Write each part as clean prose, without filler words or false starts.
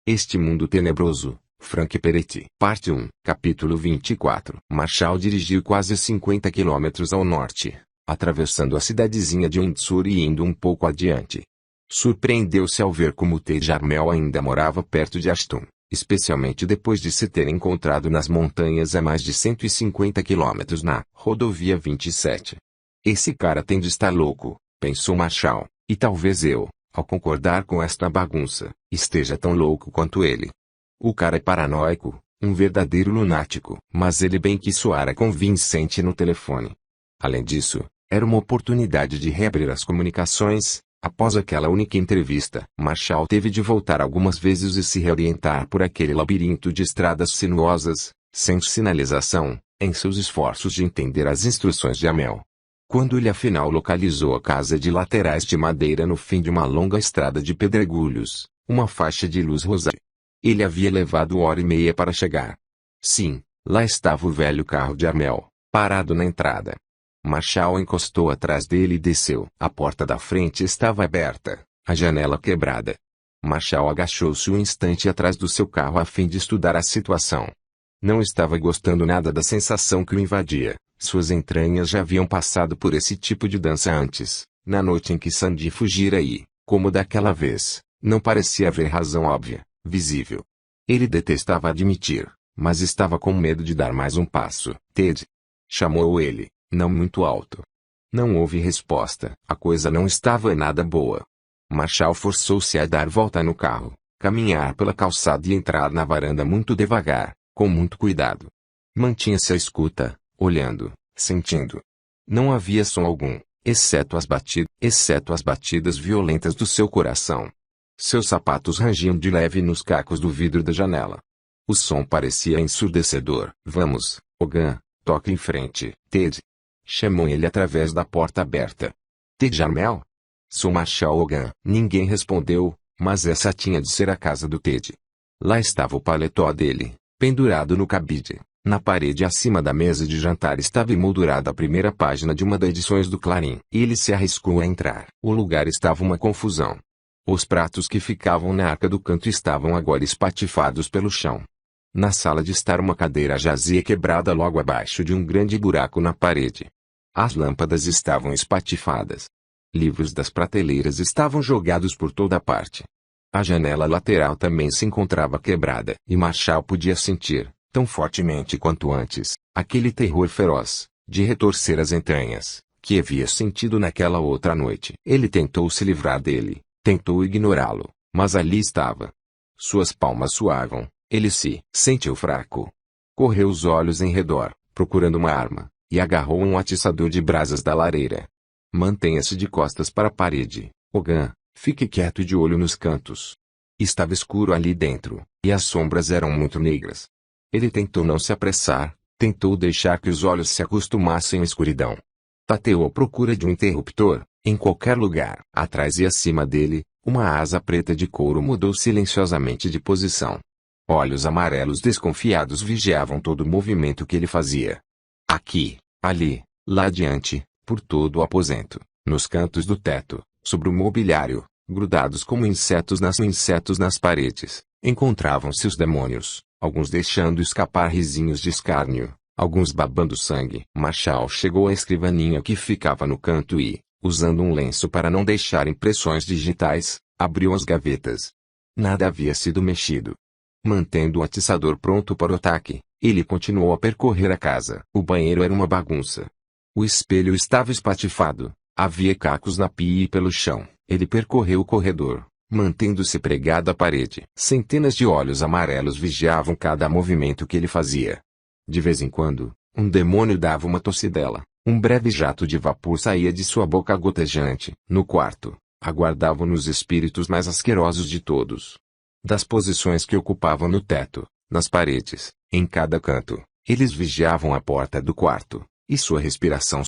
Este Mundo Tenebroso, Frank Peretti. Parte 1. Capítulo 24. Marshall dirigiu quase 50 quilômetros ao norte, atravessando a cidadezinha de Windsor e indo um pouco adiante. Surpreendeu-se ao ver como Ted Jarmel ainda morava perto de Ashton, especialmente depois de se ter encontrado nas montanhas a mais de 150 quilômetros na rodovia 27. Esse cara tem de estar louco, pensou Marshall, e talvez eu, ao concordar com esta bagunça, esteja tão louco quanto ele. O cara é paranoico, um verdadeiro lunático, mas ele bem que soara convincente no telefone. Além disso, era uma oportunidade de reabrir as comunicações. Após aquela única entrevista, Marshall teve de voltar algumas vezes e se reorientar por aquele labirinto de estradas sinuosas, sem sinalização, em seus esforços de entender as instruções de Amel. Quando ele afinal localizou a casa de laterais de madeira no fim de uma longa estrada de pedregulhos, uma faixa de luz rosa. Ele havia levado 1h30 para chegar. Sim, lá estava o velho carro de Amel, parado na entrada. Marshall encostou atrás dele e desceu. A porta da frente estava aberta, a janela quebrada. Marshall agachou-se um instante atrás do seu carro a fim de estudar a situação. Não estava gostando nada da sensação que o invadia. Suas entranhas já haviam passado por esse tipo de dança antes, na noite em que Sandy fugira e, como daquela vez, não parecia haver razão óbvia, visível. Ele detestava admitir, mas estava com medo de dar mais um passo. Ted! Chamou ele, não muito alto. Não houve resposta. A coisa não estava nada boa. Marshall forçou-se a dar volta no carro, caminhar pela calçada e entrar na varanda muito devagar, com muito cuidado. Mantinha-se à escuta, olhando, sentindo. Não havia som algum, exceto as batidas violentas do seu coração. Seus sapatos rangiam de leve nos cacos do vidro da janela. O som parecia ensurdecedor. Vamos, Hogan, toque em frente, Ted. Chamou ele através da porta aberta. Ted Jarmel? Sou Marshall Hogan. Ninguém respondeu, mas essa tinha de ser a casa do Ted. Lá estava o paletó dele, pendurado no cabide. Na parede acima da mesa de jantar estava emoldurada a primeira página de uma das edições do Clarim. Ele se arriscou a entrar. O lugar estava uma confusão. Os pratos que ficavam na arca do canto estavam agora espatifados pelo chão. Na sala de estar uma cadeira jazia quebrada logo abaixo de um grande buraco na parede. As lâmpadas estavam espatifadas. Livros das prateleiras estavam jogados por toda parte. A janela lateral também se encontrava quebrada. E Marshall podia sentir, tão fortemente quanto antes, aquele terror feroz, de retorcer as entranhas, que havia sentido naquela outra noite. Ele tentou se livrar dele, tentou ignorá-lo, mas ali estava. Suas palmas suavam, ele se sentiu fraco. Correu os olhos em redor, procurando uma arma, e agarrou um atiçador de brasas da lareira. Mantenha-se de costas para a parede, Hogan, fique quieto e de olho nos cantos. Estava escuro ali dentro, e as sombras eram muito negras. Ele tentou não se apressar, tentou deixar que os olhos se acostumassem à escuridão. Tateou à procura de um interruptor, em qualquer lugar. Atrás e acima dele, uma asa preta de couro mudou silenciosamente de posição. Olhos amarelos desconfiados vigiavam todo o movimento que ele fazia. Aqui, ali, lá adiante, por todo o aposento, nos cantos do teto, sobre o mobiliário, grudados como insetos nas paredes, encontravam-se os demônios, alguns deixando escapar risinhos de escárnio, alguns babando sangue. Marshall chegou à escrivaninha que ficava no canto e, usando um lenço para não deixar impressões digitais, abriu as gavetas. Nada havia sido mexido. Mantendo o atiçador pronto para o ataque, ele continuou a percorrer a casa. O banheiro era uma bagunça. O espelho estava espatifado, havia cacos na pia e pelo chão. Ele percorreu o corredor, mantendo-se pregado à parede. Centenas de olhos amarelos vigiavam cada movimento que ele fazia. De vez em quando, um demônio dava uma tossidela. Um breve jato de vapor saía de sua boca gotejante. No quarto, aguardavam os espíritos mais asquerosos de todos. Das posições que ocupavam no teto, nas paredes, em cada canto, eles vigiavam a porta do quarto, e sua respiração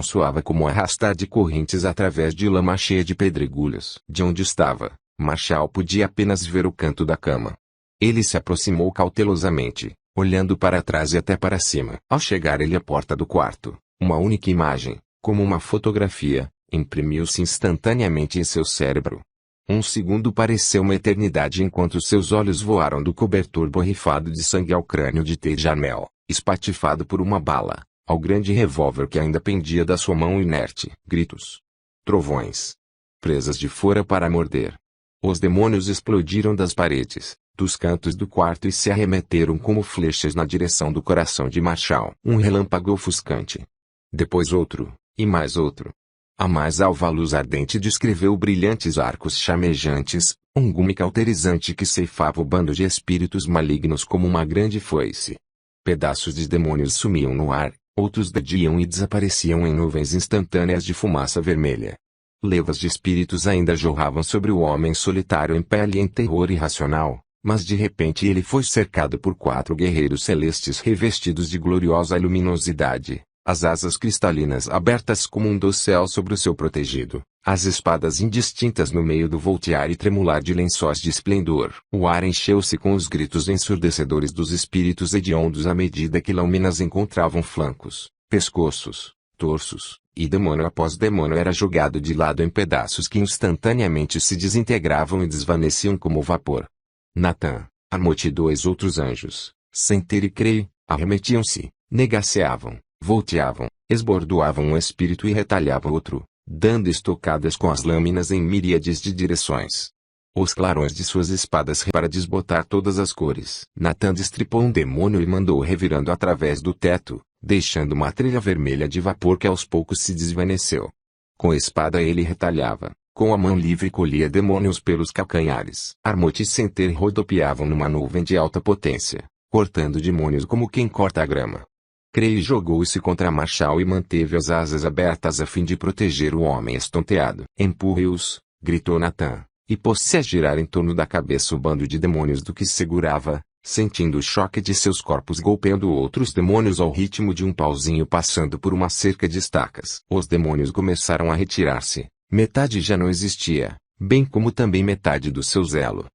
soava como um arrastar de correntes através de lama cheia de pedregulhos. De onde estava, Marshall podia apenas ver o canto da cama. Ele se aproximou cautelosamente, olhando para trás e até para cima. Ao chegar ele à porta do quarto, uma única imagem, como uma fotografia, imprimiu-se instantaneamente em seu cérebro. Um segundo pareceu uma eternidade enquanto seus olhos voaram do cobertor borrifado de sangue ao crânio de Tej-Armel, espatifado por uma bala, ao grande revólver que ainda pendia da sua mão inerte. Gritos. Trovões. Presas de fora para morder. Os demônios explodiram das paredes, dos cantos do quarto e se arremeteram como flechas na direção do coração de Marshall. Um relâmpago ofuscante. Depois outro, e mais outro. A mais alva luz ardente descreveu brilhantes arcos chamejantes, um gume cauterizante que ceifava o bando de espíritos malignos como uma grande foice. Pedaços de demônios sumiam no ar, outros dediam e desapareciam em nuvens instantâneas de fumaça vermelha. Levas de espíritos ainda jorravam sobre o homem solitário em pele em terror irracional, mas de repente ele foi cercado por 4 guerreiros celestes revestidos de gloriosa luminosidade, as asas cristalinas abertas como um dossel sobre o seu protegido, as espadas indistintas no meio do voltear e tremular de lençóis de esplendor. O ar encheu-se com os gritos ensurdecedores dos espíritos hediondos à medida que lâminas encontravam flancos, pescoços, torsos, e demônio após demônio era jogado de lado em pedaços que instantaneamente se desintegravam e desvaneciam como vapor. Natan, Armot e 2 outros anjos, sem ter e crer, arremetiam-se, negaceavam, volteavam, esbordoavam um espírito e retalhavam outro, dando estocadas com as lâminas em miríades de direções. Os clarões de suas espadas para desbotar todas as cores. Natan destripou um demônio e mandou revirando através do teto, deixando uma trilha vermelha de vapor que aos poucos se desvaneceu. Com a espada ele retalhava, com a mão livre colhia demônios pelos calcanhares. Armot e Center rodopiavam numa nuvem de alta potência, cortando demônios como quem corta a grama. Crei jogou-se contra Marshall e manteve as asas abertas a fim de proteger o homem estonteado. Empurre-os, gritou Natan, e pôs-se a girar em torno da cabeça o bando de demônios do que segurava, sentindo o choque de seus corpos golpeando outros demônios ao ritmo de um pauzinho passando por uma cerca de estacas. Os demônios começaram a retirar-se, metade já não existia, bem como também metade do seu zelo.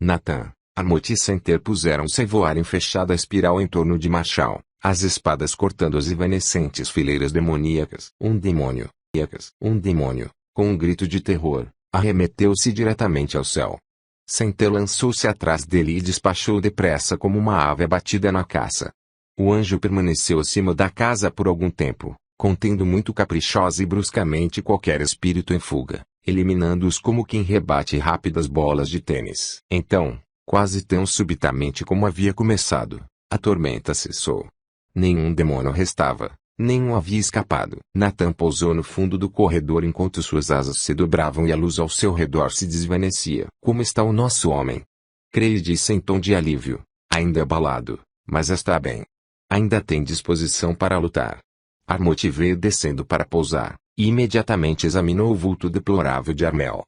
Natan, Armot e Center puseram-se a voar em fechada espiral em torno de Marshall, as espadas cortando as evanescentes fileiras demoníacas. Um demônio, com um grito de terror, arremeteu-se diretamente ao céu. Center lançou-se atrás dele e despachou depressa como uma ave abatida na caça. O anjo permaneceu acima da casa por algum tempo, contendo muito caprichosa e bruscamente qualquer espírito em fuga, eliminando-os como quem rebate rápidas bolas de tênis. Então, quase tão subitamente como havia começado, a tormenta cessou. Nenhum demônio restava, nenhum havia escapado. Natan pousou no fundo do corredor enquanto suas asas se dobravam e a luz ao seu redor se desvanecia. Como está o nosso homem? Creio disse em tom de alívio, ainda abalado, mas está bem. Ainda tem disposição para lutar. Armot veio descendo para pousar, e imediatamente examinou o vulto deplorável de Armel.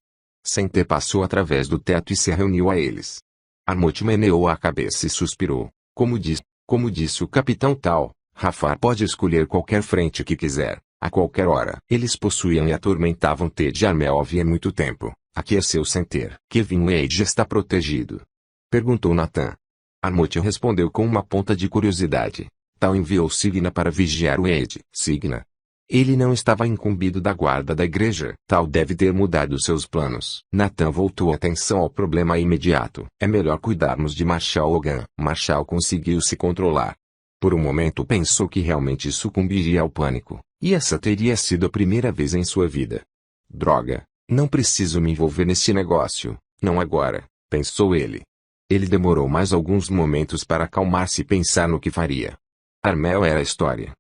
Center passou através do teto e se reuniu a eles. Armot meneou a cabeça e suspirou, como disse o capitão Tal, Rafar pode escolher qualquer frente que quiser, a qualquer hora. Eles possuíam e atormentavam Tej-Armel havia muito tempo, aqueceu Center. Kevin Wade está protegido? Perguntou Natan. Armot respondeu com uma ponta de curiosidade. Tal enviou Signa para vigiar Wade. Signa? Ele não estava incumbido da guarda da igreja. Tal deve ter mudado seus planos. Natan voltou a atenção ao problema imediato. É melhor cuidarmos de Marshall Hogan. Marshall conseguiu se controlar. Por um momento pensou que realmente sucumbiria ao pânico, e essa teria sido a primeira vez em sua vida. Droga, não preciso me envolver nesse negócio, não agora, pensou ele. Ele demorou mais alguns momentos para acalmar-se e pensar no que faria. Armel era a história.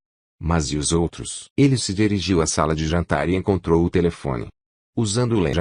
Mas e os outros? Ele se dirigiu à sala de jantar e encontrou o telefone. Usando o lenço,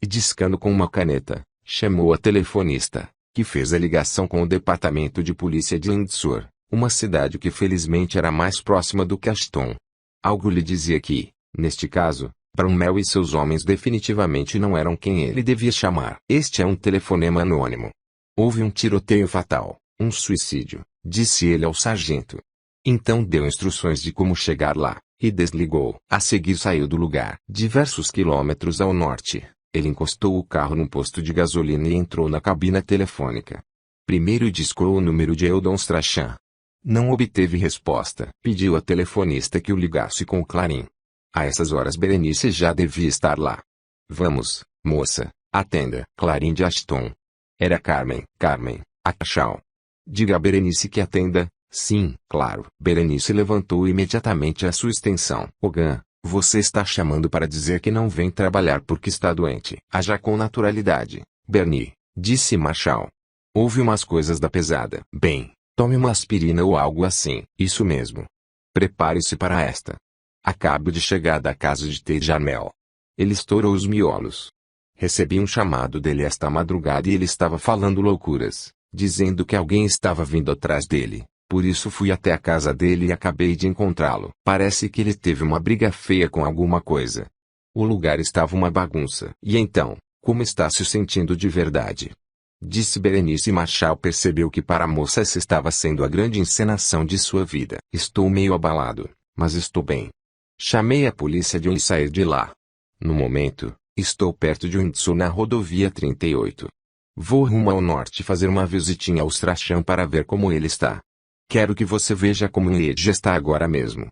e discando com uma caneta, chamou a telefonista, que fez a ligação com o departamento de polícia de Windsor, uma cidade que felizmente era mais próxima do que Ashton. Algo lhe dizia que, neste caso, Brownell e seus homens definitivamente não eram quem ele devia chamar. Este é um telefonema anônimo. Houve um tiroteio fatal, um suicídio, disse ele ao sargento. Então deu instruções de como chegar lá, e desligou. A seguir saiu do lugar. Diversos quilômetros ao norte, ele encostou o carro num posto de gasolina e entrou na cabina telefônica. Primeiro discou o número de Eldon Strachan. Não obteve resposta. Pediu à telefonista que o ligasse com o clarim. A essas horas Berenice já devia estar lá. Vamos, moça, atenda. Clarinde Ashton. Era Carmen. Carmen, a Cachau. Diga a Berenice que atenda. Sim, claro. Berenice levantou imediatamente a sua extensão. Hogan, você está chamando para dizer que não vem trabalhar porque está doente. Haja com naturalidade, Bernie, disse Marshall. Houve umas coisas da pesada. Bem, tome uma aspirina ou algo assim. Isso mesmo. Prepare-se para esta. Acabo de chegar da casa de Ted Jarmel. Ele estourou os miolos. Recebi um chamado dele esta madrugada e ele estava falando loucuras, dizendo que alguém estava vindo atrás dele. Por isso fui até a casa dele e acabei de encontrá-lo. Parece que ele teve uma briga feia com alguma coisa. O lugar estava uma bagunça. E então, como está se sentindo de verdade? Disse Berenice. Marshall percebeu que para a moça essa estava sendo a grande encenação de sua vida. Estou meio abalado, mas estou bem. Chamei a polícia de onde sair de lá. No momento, estou perto de Windsor na rodovia 38. Vou rumo ao norte fazer uma visitinha ao Strachan para ver como ele está. Quero que você veja como ele já está agora mesmo.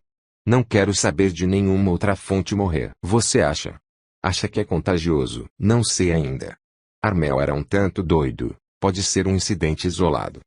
Não quero saber de nenhuma outra fonte morrer. Você acha? Acha que é contagioso? Não sei ainda. Armel era um tanto doido. Pode ser um incidente isolado.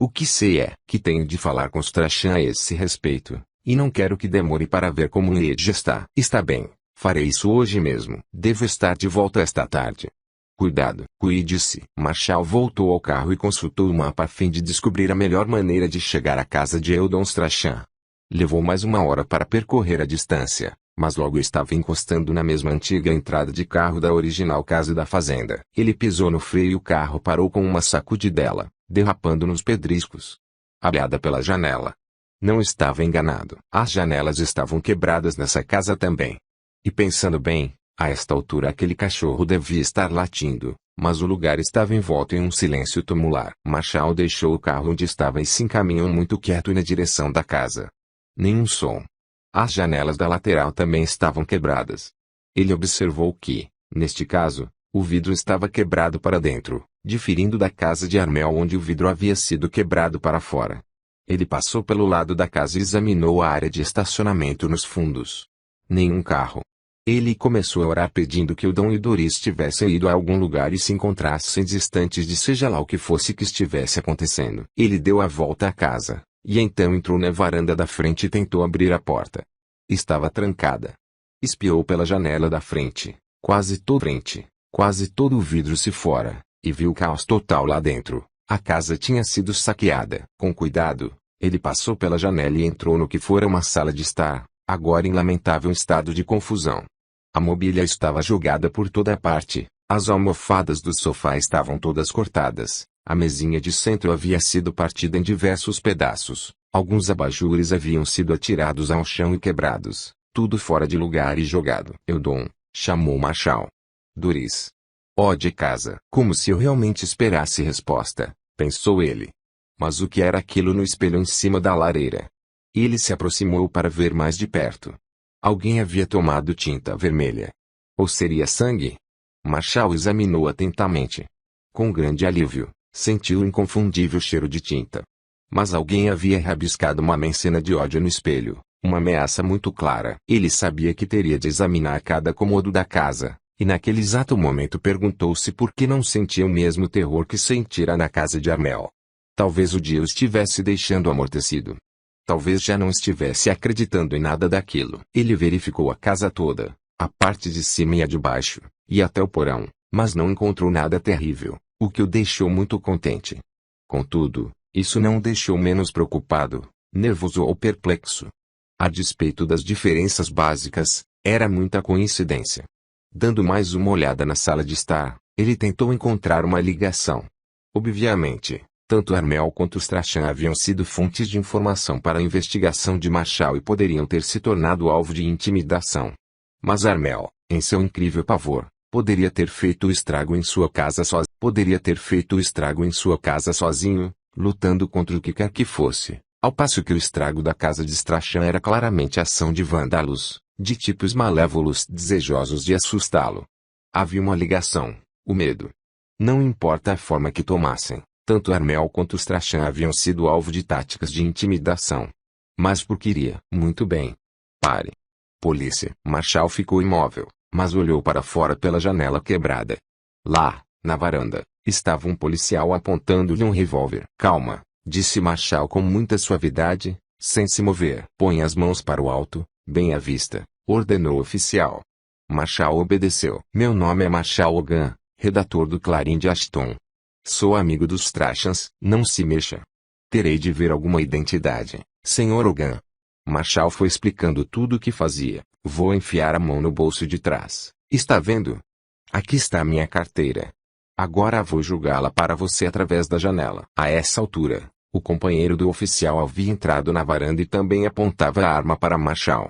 O que sei é que tenho de falar com Strachan a esse respeito. E não quero que demore para ver como ele já está. Está bem. Farei isso hoje mesmo. Devo estar de volta esta tarde. Cuidado. Cuide-se. Marshall voltou ao carro e consultou o mapa a fim de descobrir a melhor maneira de chegar à casa de Eldon Strachan. Levou mais uma hora para percorrer a distância, mas logo estava encostando na mesma antiga entrada de carro da original casa da fazenda. Ele pisou no freio e o carro parou com uma sacudidela, derrapando nos pedriscos. Olhada pela janela. Não estava enganado. As janelas estavam quebradas nessa casa também. E pensando bem, a esta altura aquele cachorro devia estar latindo, mas o lugar estava envolto em um silêncio tumular. Marshall deixou o carro onde estava e se encaminhou muito quieto na direção da casa. Nenhum som. As janelas da lateral também estavam quebradas. Ele observou que, neste caso, o vidro estava quebrado para dentro, diferindo da casa de Armel onde o vidro havia sido quebrado para fora. Ele passou pelo lado da casa e examinou a área de estacionamento nos fundos. Nenhum carro. Ele começou a orar pedindo que o Dom e Doris tivessem ido a algum lugar e se encontrassem distantes de seja lá o que fosse que estivesse acontecendo. Ele deu a volta à casa, e então entrou na varanda da frente e tentou abrir a porta. Estava trancada. Espiou pela janela da frente, quase todo o vidro se fora, e viu o caos total lá dentro. A casa tinha sido saqueada. Com cuidado, ele passou pela janela e entrou no que fora uma sala de estar, agora em lamentável estado de confusão. A mobília estava jogada por toda parte, as almofadas do sofá estavam todas cortadas, a mesinha de centro havia sido partida em diversos pedaços, alguns abajures haviam sido atirados ao chão e quebrados, tudo fora de lugar e jogado. Eldon, chamou Marshall. Doris. Ó de casa. Como se eu realmente esperasse resposta, pensou ele. Mas o que era aquilo no espelho em cima da lareira? Ele se aproximou para ver mais de perto. Alguém havia tomado tinta vermelha. Ou seria sangue? Marshall examinou atentamente. Com grande alívio, sentiu o inconfundível cheiro de tinta. Mas alguém havia rabiscado uma mencena de ódio no espelho, uma ameaça muito clara. Ele sabia que teria de examinar cada cômodo da casa, e naquele exato momento perguntou-se por que não sentia o mesmo terror que sentira na casa de Armel. Talvez o dia o estivesse deixando amortecido. Talvez já não estivesse acreditando em nada daquilo. Ele verificou a casa toda, a parte de cima e a de baixo, e até o porão, mas não encontrou nada terrível, o que o deixou muito contente. Contudo, isso não o deixou menos preocupado, nervoso ou perplexo. A despeito das diferenças básicas, era muita coincidência. Dando mais uma olhada na sala de estar, ele tentou encontrar uma ligação. Obviamente, tanto Armel quanto Strachan haviam sido fontes de informação para a investigação de Marshall e poderiam ter se tornado alvo de intimidação. Mas Armel, em seu incrível pavor, poderia ter feito o estrago em sua casa sozinho, lutando contra o que quer que fosse, ao passo que o estrago da casa de Strachan era claramente ação de vândalos, de tipos malévolos desejosos de assustá-lo. Havia uma ligação, o medo. Não importa a forma que tomassem, tanto Armel quanto Strachan haviam sido alvo de táticas de intimidação. Mas por que iria? Muito bem. Pare. Polícia. Marshall ficou imóvel, mas olhou para fora pela janela quebrada. Lá, na varanda, estava um policial apontando-lhe um revólver. Calma, disse Marshall com muita suavidade, sem se mover. Põe as mãos para o alto, bem à vista, ordenou o oficial. Marshall obedeceu. Meu nome é Marshall Logan, redator do Clarim de Ashton. Sou amigo dos Strachans. Não se mexa. Terei de ver alguma identidade, Sr. Logan. Marshall foi explicando tudo o que fazia. Vou enfiar a mão no bolso de trás. Está vendo? Aqui está minha carteira. Agora vou jogá-la para você através da janela. A essa altura, o companheiro do oficial havia entrado na varanda e também apontava a arma para Marshall.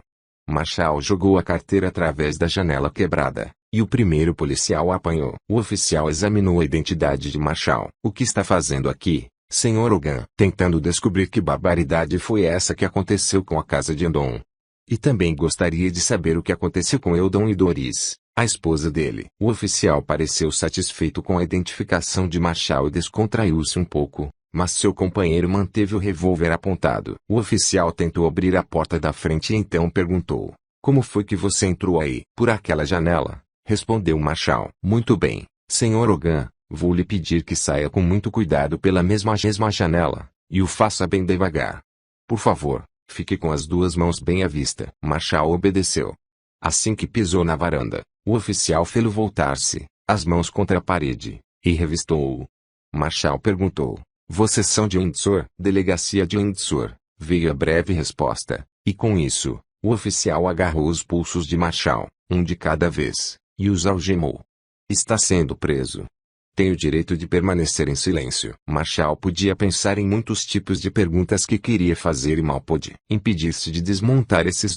Marshall jogou a carteira através da janela quebrada, e o primeiro policial a apanhou. O oficial examinou a identidade de Marshall. O que está fazendo aqui, Sr. Logan? Tentando descobrir que barbaridade foi essa que aconteceu com a casa de Eldon. E também gostaria de saber o que aconteceu com Eldon e Doris, a esposa dele. O oficial pareceu satisfeito com a identificação de Marshall e descontraiu-se um pouco, mas seu companheiro manteve o revólver apontado. O oficial tentou abrir a porta da frente e então perguntou: como foi que você entrou aí? Por aquela janela, respondeu Marshall. Muito bem, Sr. Logan, vou lhe pedir que saia com muito cuidado pela mesma janela, e o faça bem devagar. Por favor, fique com as duas mãos bem à vista. Marshall obedeceu. Assim que pisou na varanda, o oficial fê-lo voltar-se, as mãos contra a parede, e revistou-o. Marshall perguntou: vocês são de Windsor? Delegacia de Windsor, veio a breve resposta, e com isso, o oficial agarrou os pulsos de Marshall, um de cada vez, e os algemou. Está sendo preso. Tem o direito de permanecer em silêncio. Marshall podia pensar em muitos tipos de perguntas que queria fazer e mal pôde impedir-se de desmontar esses